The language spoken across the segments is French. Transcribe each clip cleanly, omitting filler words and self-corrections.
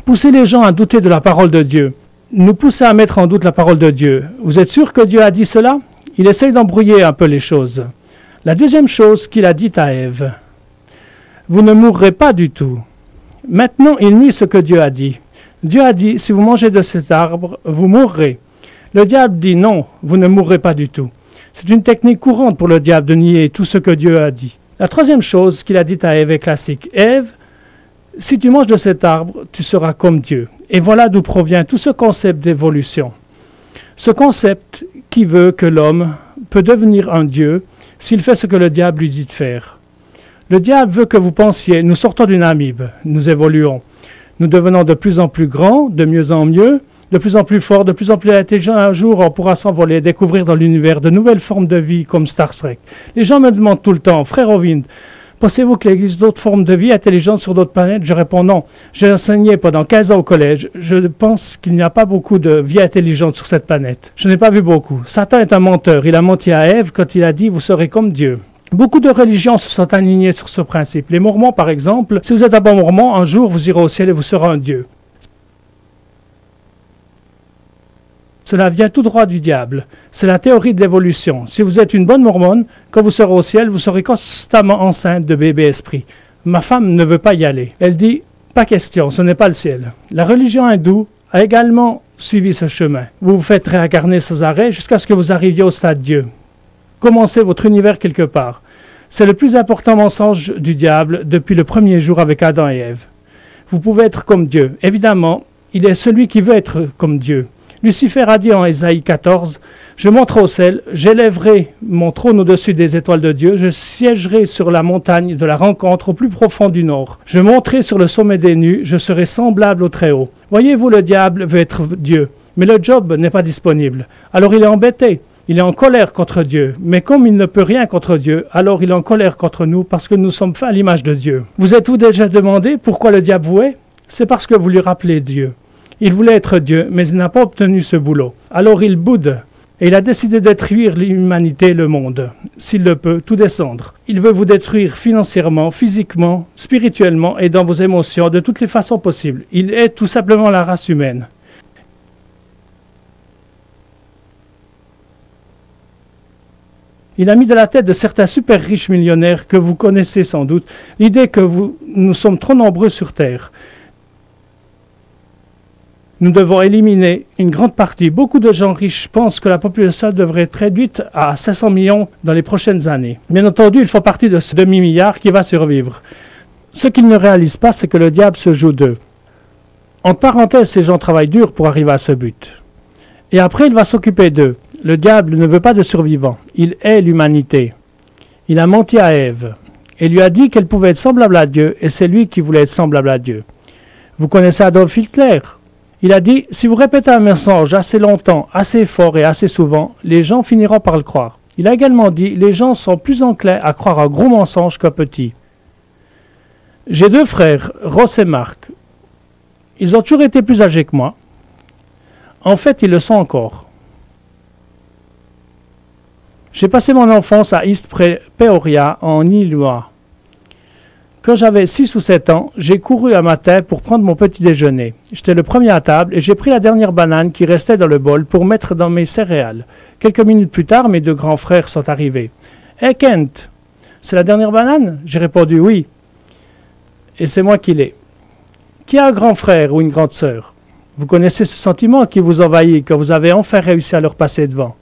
Pousser les gens à douter de la parole de Dieu. Nous pousser à mettre en doute la parole de Dieu. Vous êtes sûr que Dieu a dit cela? Il essaye d'embrouiller un peu les choses. La deuxième chose qu'il a dit à Ève, vous ne mourrez pas du tout. Maintenant, il nie ce que Dieu a dit. Dieu a dit, si vous mangez de cet arbre, vous mourrez. Le diable dit non, vous ne mourrez pas du tout. C'est une technique courante pour le diable de nier tout ce que Dieu a dit. La troisième chose qu'il a dit à Ève est classique. Ève, si tu manges de cet arbre, tu seras comme Dieu. Et voilà d'où provient tout ce concept d'évolution. Ce concept qui veut que l'homme peut devenir un Dieu s'il fait ce que le diable lui dit de faire. Le diable veut que vous pensiez, nous sortons d'une amibe, nous évoluons. Nous devenons de plus en plus grands, de mieux en mieux, de plus en plus forts, de plus en plus intelligents. Un jour, on pourra s'envoler, découvrir dans l'univers de nouvelles formes de vie comme Star Trek. Les gens me demandent tout le temps, frère Ovind, pensez-vous qu'il existe d'autres formes de vie intelligentes sur d'autres planètes? Je réponds non. J'ai enseigné pendant 15 ans au collège. Je pense qu'il n'y a pas beaucoup de vie intelligente sur cette planète. Je n'ai pas vu beaucoup. Satan est un menteur. Il a menti à Ève quand il a dit « vous serez comme Dieu ». Beaucoup de religions se sont alignées sur ce principe. Les Mormons, par exemple, si vous êtes un bon Mormon, un jour vous irez au ciel et vous serez un Dieu. Cela vient tout droit du diable. C'est la théorie de l'évolution. Si vous êtes une bonne mormone, quand vous serez au ciel, vous serez constamment enceinte de bébé esprit. Ma femme ne veut pas y aller. Elle dit, pas question, ce n'est pas le ciel. La religion hindoue a également suivi ce chemin. Vous vous faites réincarner sans arrêt jusqu'à ce que vous arriviez au stade Dieu. Commencez votre univers quelque part. C'est le plus important mensonge du diable depuis le premier jour avec Adam et Ève. Vous pouvez être comme Dieu. Évidemment, il est celui qui veut être comme Dieu. Lucifer a dit en Ésaïe 14, « Je monterai au ciel, j'élèverai mon trône au-dessus des étoiles de Dieu, je siégerai sur la montagne de la rencontre au plus profond du nord. Je monterai sur le sommet des nues, je serai semblable au Très-Haut. » Voyez-vous, le diable veut être Dieu, mais le job n'est pas disponible. Alors il est embêté. Il est en colère contre Dieu, mais comme il ne peut rien contre Dieu, alors il est en colère contre nous parce que nous sommes faits à l'image de Dieu. Vous êtes-vous déjà demandé pourquoi le diable vous est? C'est parce que vous lui rappelez Dieu. Il voulait être Dieu, mais il n'a pas obtenu ce boulot. Alors il boude, et il a décidé de détruire l'humanité, le monde. S'il le peut, tout descendre. Il veut vous détruire financièrement, physiquement, spirituellement et dans vos émotions, de toutes les façons possibles. Il est tout simplement la race humaine. Il a mis de la tête de certains super riches millionnaires que vous connaissez sans doute l'idée que nous sommes trop nombreux sur Terre. Nous devons éliminer une grande partie. Beaucoup de gens riches pensent que la population devrait être réduite à 500 millions dans les prochaines années. Bien entendu, ils font partie de ce demi-milliard qui va survivre. Ce qu'ils ne réalisent pas, c'est que le diable se joue d'eux. Entre parenthèses, ces gens travaillent dur pour arriver à ce but. Et après, il va s'occuper d'eux. Le diable ne veut pas de survivants. Il hait l'humanité. Il a menti à Ève et lui a dit qu'elle pouvait être semblable à Dieu et c'est lui qui voulait être semblable à Dieu. Vous connaissez Adolf Hitler? Il a dit, si vous répétez un mensonge assez longtemps, assez fort et assez souvent, les gens finiront par le croire. Il a également dit, les gens sont plus enclins à croire un gros mensonge qu'un petit. J'ai deux frères, Ross et Mark. Ils ont toujours été plus âgés que moi. En fait, ils le sont encore. J'ai passé mon enfance à East Peoria, en Illinois. Quand j'avais 6 ou 7 ans, j'ai couru à matin pour prendre mon petit déjeuner. J'étais le premier à table et j'ai pris la dernière banane qui restait dans le bol pour mettre dans mes céréales. Quelques minutes plus tard, mes deux grands frères sont arrivés. « Hey Kent, c'est la dernière banane ?» J'ai répondu « oui ». Et c'est moi qui l'ai. Qui a un grand frère ou une grande sœur? Vous connaissez ce sentiment qui vous envahit quand vous avez enfin réussi à leur passer devant.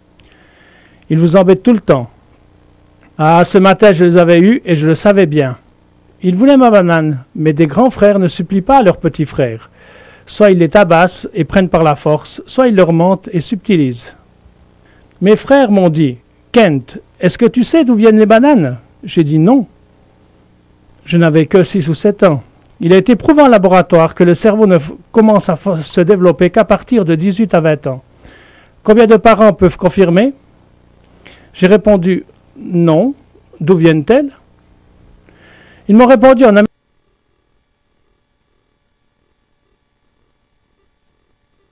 Ils vous embêtent tout le temps. Ah, ce matin, je les avais eus et je le savais bien. Ils voulaient ma banane, mais des grands frères ne supplient pas à leurs petits frères. Soit ils les tabassent et prennent par la force, soit ils leur mentent et subtilisent. Mes frères m'ont dit, « Kent, est-ce que tu sais d'où viennent les bananes ?» J'ai dit non. Je n'avais que 6 ou 7 ans. Il a été prouvé en laboratoire que le cerveau ne commence à se développer qu'à partir de 18 à 20 ans. Combien de parents peuvent confirmer? J'ai répondu « non ». D'où viennent-elles? Ils m'ont répondu en Amérique.